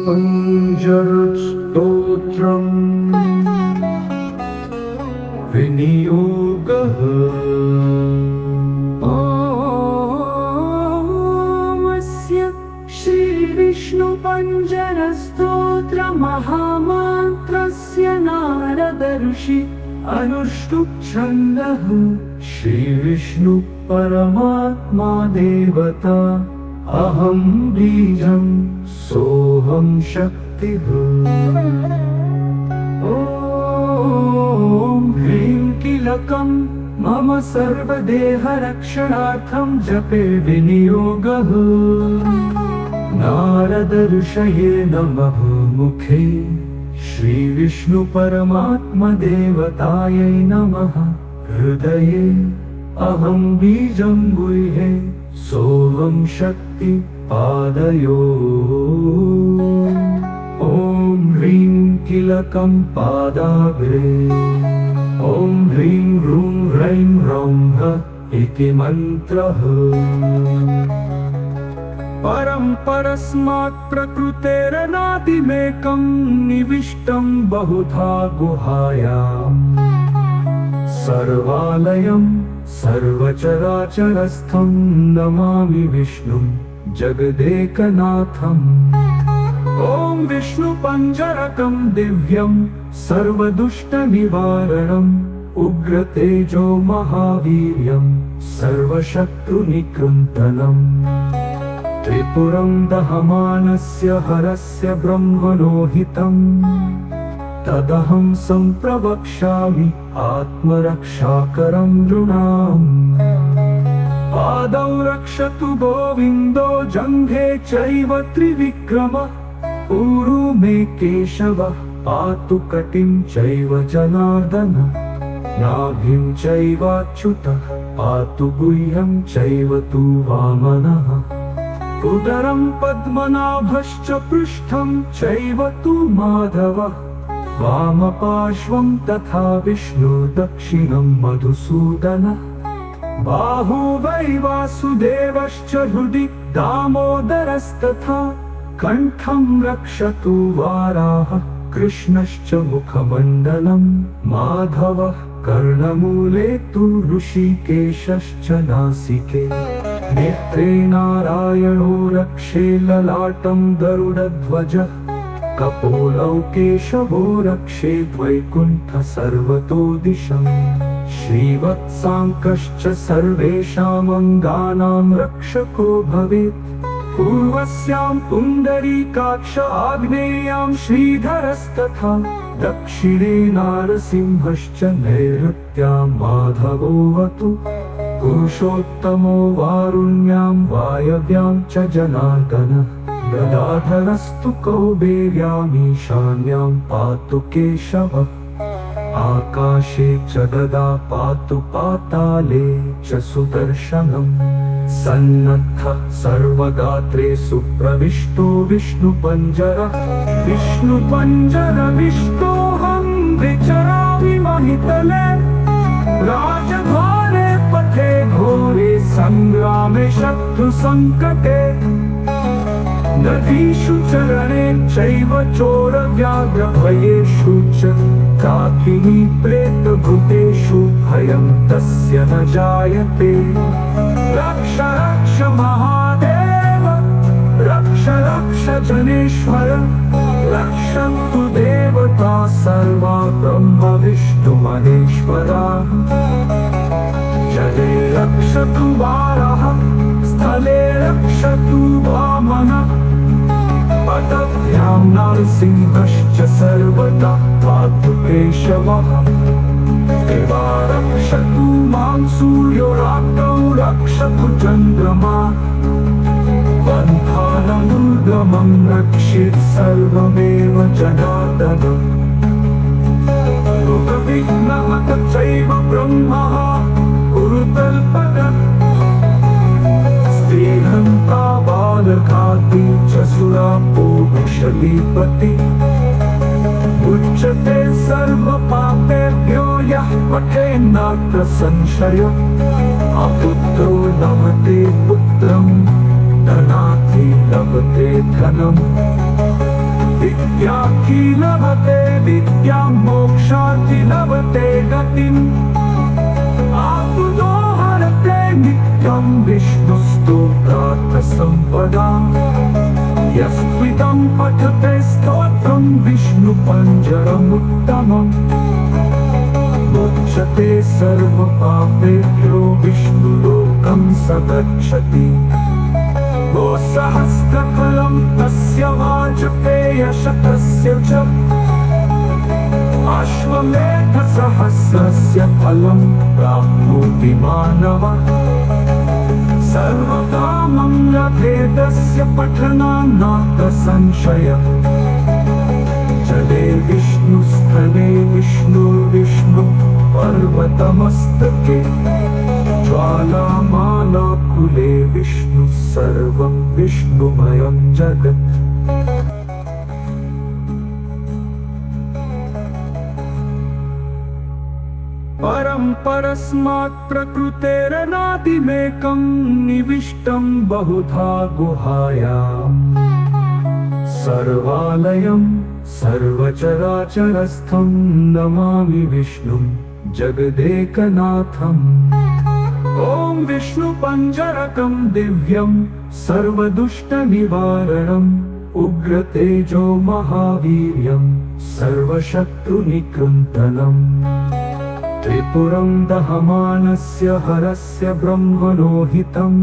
पञ्जरस्तोत्रम् विनियोगः। ओमस्य श्रीविष्णुपञ्जरस्तोत्रमहामन्त्रस्य नारद ऋषि अनुष्टुप् छन्दः। श्रीविष्णु परमात्मा देवता अहं बीजं सोऽहं शक्तिः। ॐ ह्रीं कीलकं मम सर्वदेहरक्षणार्थं जपे विनियोगः। नारद ऋषये नमः। मुखे श्रीविष्णु परमात्मा देवतायै नमः। हृदये अहं बीजं गुह्ये सोऽहं शक्ति पादयोः। ॐ ह्रीं कीलकं पादाग्रे। ॐ ह्रीं ह्रूं ह्रैं ह्रौं इति मन्त्रः। परं परस्मात् प्रकृतेरनादिमेकं निविष्टं बहुधा गुहायाम्। सर्वालयं सर्वचराचरस्थं नमामि विष्णुं जगदेकनाथम्। ॐ विष्णुपञ्जरकं दिव्यं सर्वदुष्टनिवारणम् उग्रतेजो महावीर्यं सर्वशत्रुनिकृन्तनम्। त्रिपुरं दहमानस्य हरस्य ब्रह्मणोहितम्। तदहं सम्प्रवक्ष्यामि आत्मरक्षाकरं नृणाम्। पादौ रक्षतु गोविन्दो जङ्घे चैव त्रिविक्रमः। ऊरु मे केशवः पातु कटिं चैव जनार्दनः। नाभिं चैवाच्युतः पातु गुह्यं चैव तु वामनः। उदरं पद्मनाभश्च पृष्ठं चैव तु माधवः। वामपार्श्वं तथा विष्णु दक्षिणं मधुसूदनः। बाहु वै वासुदेवश्च हृदि दामोदरस्तथा। कण्ठं रक्षतु वाराहः कृष्णश्च मुखमण्डलं। माधवः कर्णमूले तु ऋषिकेशश्च नासिके। नेत्रे नारायणो रक्षे ललाटं गरुडध्वजः। कपोलौ केशवो रक्षेत् वैकुण्ठः सर्वतो दिशम्। श्रीवत्साङ्कश्च सर्वेषामङ्गानां रक्षको भवेत्। पूर्वस्यां पुण्डरीकाक्ष आग्नेयां श्रीधरस्तथा। दक्षिणे नारसिंहश्च नैऋत्यां माधवोऽवतु। पुरुषोत्तमो वारुण्यां वायव्यां च जनार्दनः। गदाधरस्तु कौबेर्यामीशान्यां पातु केशवः। आकाशे च गदा पातु पाताले च सुदर्शनम्। सन्नद्धः सर्वगात्रे सुप्रविष्टो विष्णुपञ्जरः। विष्णुपञ्जरविष्टोऽहं विचरामि महितले। राजभारे पथे घोरे सङ्ग्रामे शत्रुसङ्कटे। नदीषु चरणे चैव चोरव्याघ्रभयेषु च। काकिनी प्रेतभूतेषु भयं तस्य न जायते। रक्ष रक्ष महादेव रक्ष रक्ष जनेश्वर। रक्षन्तु देवता सर्वा ब्रह्म विष्णु महेश्वरा। जले रक्षतु वारः स्थले रक्षतु वामनः। पदभ्यां नरसिंहश्च सर्वदा पातु केशवः। दिवा रक्षतु मां सूर्यो रात्रौ रक्षतु चन्द्रमा। बन्धाननुर्गमं रक्षेत् सर्वमेव जनार्दनः। ऋतविघ्नहतः चैव ब्रह्मः उरुतल्पदः। स्त्रीहन्ता बालघाती च सुरापो विषलीपति। उच्यते सर्वपापेभ्यो यः पठेन्नात्र संशयः। अपुत्रो नमते पुत्रं लभते धनम् विद्यार्थी लभते विद्यां मोक्षार्थी लभते गतिम् आपुदो हरते नित्यं विष्णुस्तोत्रार्थसम्पदाम् यस्त्विदं पठते स्तोत्रं विष्णुपञ्जरमुत्तमम् मोक्षते सर्वपापेभ्यो विष्णुलोकं स गच्छति सहस्रफलं तस्य वाजपेयशतस्य च अश्वमेधसहस्रस्य फलं प्राप्नोति मानवः सर्वकामं लभेदस्य पठनान्नाथ संशयः जले विष्णुस्थले विष्णुर्विष्णु पर्वतमस्तके ज्वालामालाकुले विष्णु सर्वं विष्णुमयं जगत् परं परस्मात् प्रकृतेरनादिमेकं निविष्टं बहुधा गुहायाम् सर्वालयं सर्वचराचरस्थं नमामि विष्णुं जगदेकनाथम् ॐ विष्णुपञ्जरकं दिव्यं सर्वदुष्टनिवारणम् उग्रतेजो महावीर्यं सर्वशत्रुनिकृन्तनम् त्रिपुरं दहमानस्य हरस्य ब्रह्मणो हितम्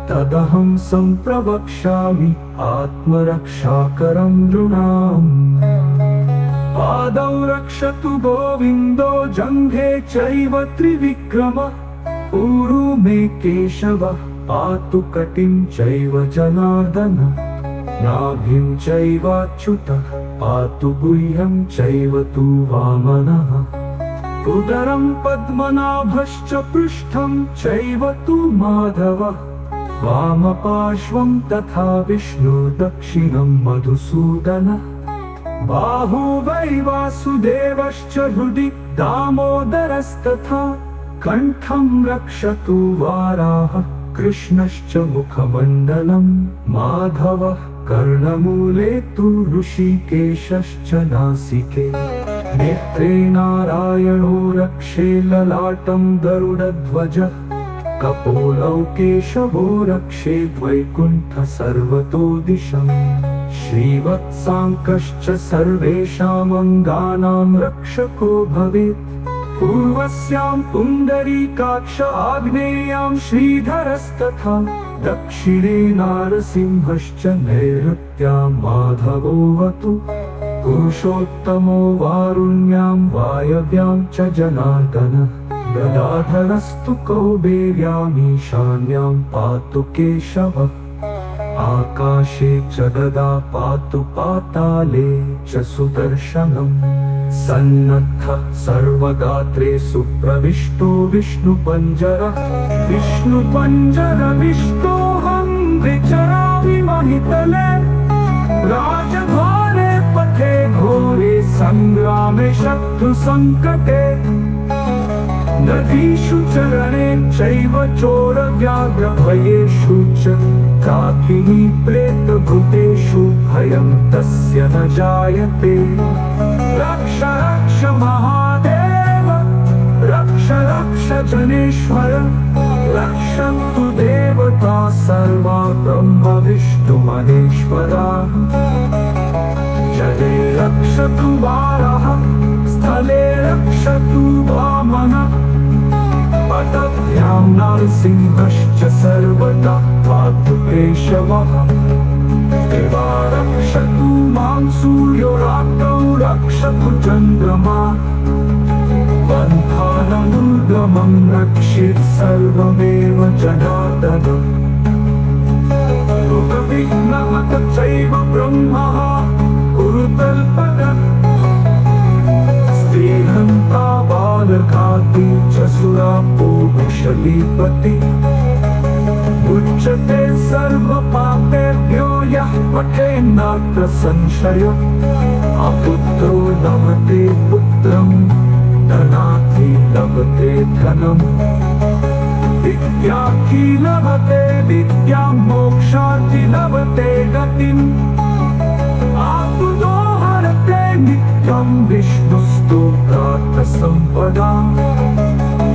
तदहं सम्प्रवक्ष्यामि आत्मरक्षाकरं नृणाम् पादौ रक्षतु गोविन्दो जङ्घे चैव त्रिविक्रमः ऊरु मे केशवः पातु कटिं चैव जनार्दनः नाभिं चैवाच्युतः पातु गुह्यं चैव तु वामनः उदरं पद्मनाभश्च पृष्ठं चैव तु माधवः वामपार्श्वं तथा विष्णु दक्षिणं मधुसूदनः बाहु वै वासुदेवश्च हृदि दामोदरस्तथा कण्ठं रक्षतु वाराहः कृष्णश्च मुखमण्डलं माधवः कर्णमूले तु ऋषिकेशश्च नासिके नेत्रे नारायणो रक्षे ललाटं गरुडध्वजः कपोलौ केशवो रक्षेद् वैकुण्ठ सर्वतो दिशम् श्रीवत्साङ्कश्च सर्वेषामङ्गानां रक्षको भवेत् पूर्वस्यां पुण्डरीकाक्ष आग्नेयां श्रीधरस्तथा दक्षिणे नारसिंहश्च नैऋत्यां माधवोऽवतु पुरुषोत्तमो वारुण्यां वायव्यां च जनार्दनः गदाधरस्तु कौबेर्यामीशान्यां पातु केशवः आकाशे च गदा पातु पाताले च सुदर्शनम् सन्नद्धः सर्वगात्रे सुप्रविष्टो विष्णुपञ्जरः विष्णुपञ्जरविष्टोऽहं विचरामि महितले राजभारे पथे घोरे सङ्ग्रामे शत्रुसङ्कटे नदीषु चरणे चैव चोरव्याघ्रभयेषु च काकिनी प्रेतभूतेषु भयं तस्य न जायते रक्ष रक्ष महादेव रक्ष रक्ष जनेश्वर रक्षन्तु देवता सर्वा ब्रह्म विष्णु महेश्वराः जले रक्षतु वारः स्थले रक्षतु वामनः पदभ्यां नरसिंहश्च सर्वदा पातु केशवः दिवा रक्षतु मां सूर्यो रात्रौ रक्षतु चन्द्रमा बन्धाननुर्गमं रक्षेत् सर्वमेव जनार्दनः ऋतविघ्नहत चैव ब्रह्मः उरुतल्पदः स्त्रीहन्ता बालघाती च सुरापो विषलीपति उच्यते सर्वपापेभ्यो यः पठेन्नात्र संशयः अपुत्रो लभते पुत्रं धनार्थी लभते धनम् विद्यार्थी लभते विद्यां मोक्षार्थी लभते गतिम् आपुतो हरते नित्यं विष्णुस्तोत्रार्थसम्पदाम्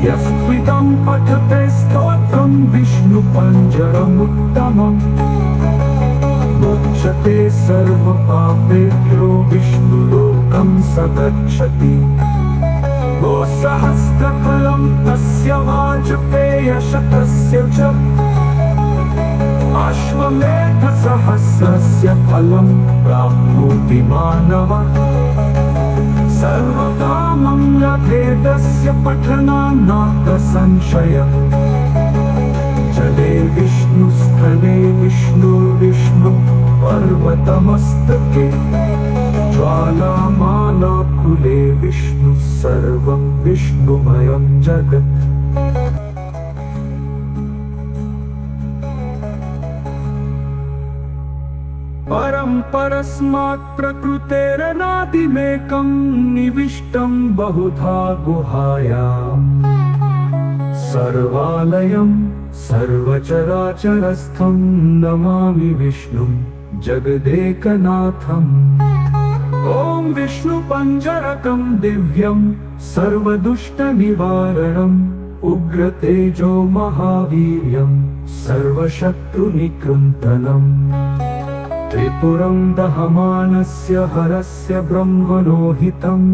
यस्त्विदं पठते स्तोत्रं विष्णुपञ्जरमुत्तमम् मुच्यते सर्वपापेभ्यो विष्णुलोकं स गच्छति गोसहस्रफलं तस्य वाजपेयशतस्य च अश्वमेधसहस्रस्य फलं प्राप्नोति मानवः सर्वकामं लभेदस्य पठनान्नात्र संशयः जले विष्णु स्थले विष्णु पर्वतमस्तके ज्वालामालाकुले विष्णु सर्वं विष्णुमयं जगत् परं परस्मात् प्रकृतेरनादिमेकं निविष्टं बहुधा गुहायाम् सर्वालयं सर्वचराचरस्थं नमामि विष्णुं जगदेकनाथम् ॐ विष्णुपञ्जरकं दिव्यं सर्वदुष्टनिवारणम् उग्रतेजो महावीर्यं सर्वशत्रुनिकृन्तनम् त्रिपुरं दहमानस्य हरस्य ब्रह्मणोहितम्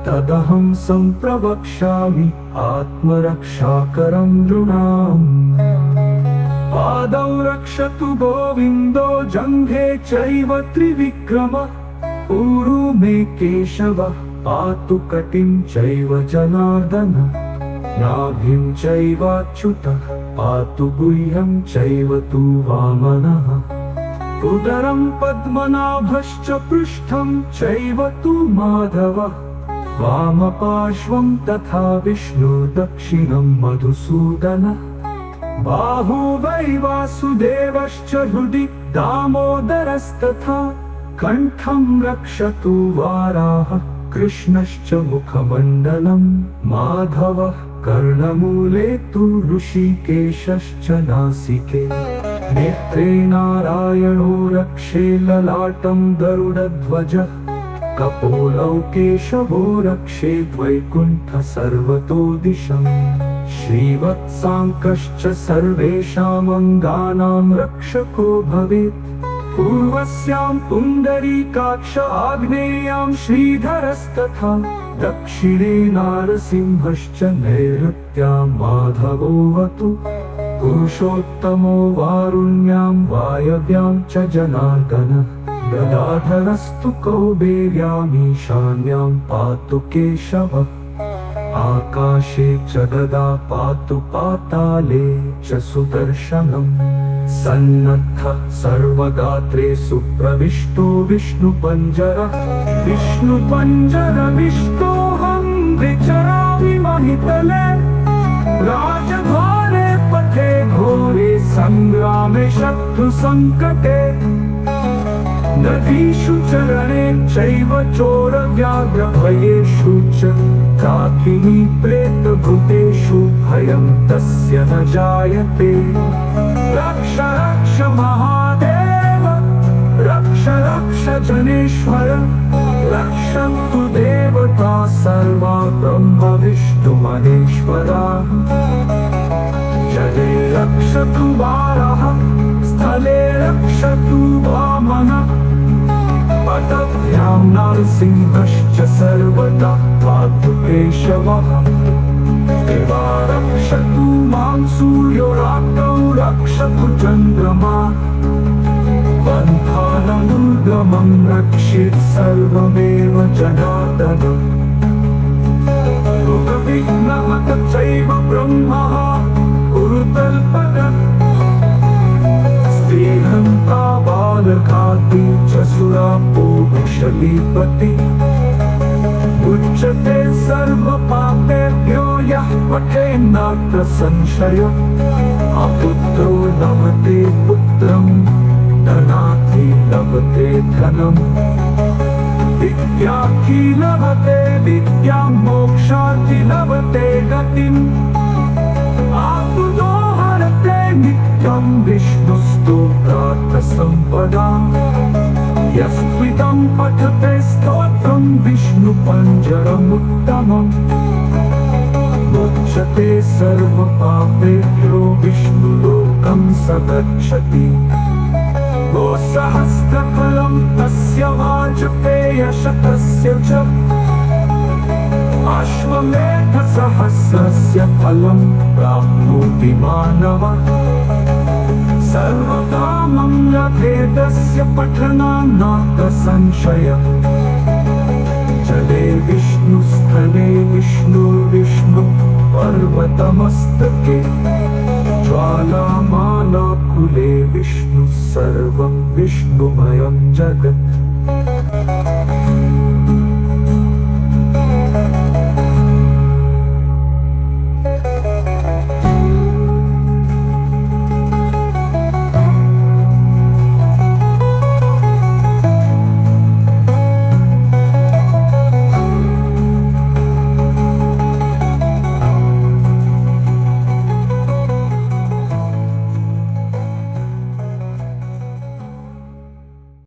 तदहं सम्प्रवक्ष्यामि आत्मरक्षाकरं नृणाम् पादौ रक्षतु गोविन्दो जङ्घे चैव त्रिविक्रमः ऊरु मे केशवः पातु कटिं चैव जनार्दनः नाभिं चैवाच्युतः पातु गुह्यं चैव तु वामनः उदरं पद्मनाभश्च पृष्ठं चैव तु माधवः वामपार्श्वं तथा विष्णु दक्षिणं मधुसूदनः बाहु वै वासुदेवश्च हृदि दामोदरस्तथा कण्ठं रक्षतु वाराहः कृष्णश्च मुखमण्डलं माधवः कर्णमूले तु ऋषिकेशश्च नासिके नेत्रे नारायणो रक्षे ललाटं गरुडध्वजः कपोलौ केशवो रक्षेद् वैकुण्ठः सर्वतो दिशम् श्रीवत्साङ्कश्च सर्वेषामङ्गानां रक्षको भवेत् पूर्वस्यां पुण्डरीकाक्ष आग्नेयां श्रीधरस्तथा दक्षिणे नारसिंहश्च नैऋत्यां माधवोऽवतु पुरुषोत्तमो वारुण्यां वायव्यां च जनार्दनः गदाधरस्तु कौबेर्यामीशान्यां पातु केशवः आकाशे च गदा पातु पाताले च सुदर्शनम् सन्नद्धः सर्वगात्रे सुप्रविष्टो विष्णुपञ्जरः विष्णुपञ्जरविष्टोऽहं विचरामि महितले राजभारे पथे घोरे सङ्ग्रामे शत्रुसङ्कटे नदीषु चरणे चैव चोरव्याघ्रभयेषु च काकिनी प्रेतभूतेषु भयं तस्य न जायते रक्ष रक्ष महादेव रक्ष रक्ष जनेश्वर रक्षन्तु देवता सर्वा ब्रह्म विष्णु महेश्वराः जले रक्षतु वारः स्थले रक्षतु वामनः पदभ्यां नरसिंहश्च सर्वदा पातु केशवः दिवा रक्षतु मां सूर्यो रात्रौ रक्षतु चन्द्रमा बन्धानमुर्गमं रक्षेत् सर्वमेव जनार्दनः रोगविघ्नः चैव ब्रह्मः कुरुतल्पनः स्त्रीहन्ता बालकाति च सुरापोषलीपति उच्यते सर्वपापेभ्यो यः पठेन्नात्र संशयः अपुत्रो लभते पुत्रं धनार्थी लभते धनम् विद्यार्थी लभते विद्यां मोक्षार्थी लभते गतिम् आपुतो हरते नित्यं सर्वं विष्णुस्तोत्रार्थसम्पदा यः त्विदं पठते स्तोत्रं विष्णुपञ्जरमुत्तमम् मुच्यते सर्वपापेभ्यो विष्णुलोकं स गच्छति गोसहस्रफलं तस्य वाजपेयशतस्य च अश्वमेधसहस्रस्य फलं प्राप्नोति मानवः सर्वकामं लभेदस्य पठनान्नात्र संशयः जले विष्णु स्थले विष्णु पर्वतमस्तके ज्वालामालाकुले विष्णु सर्वं विष्णुमयं जगत्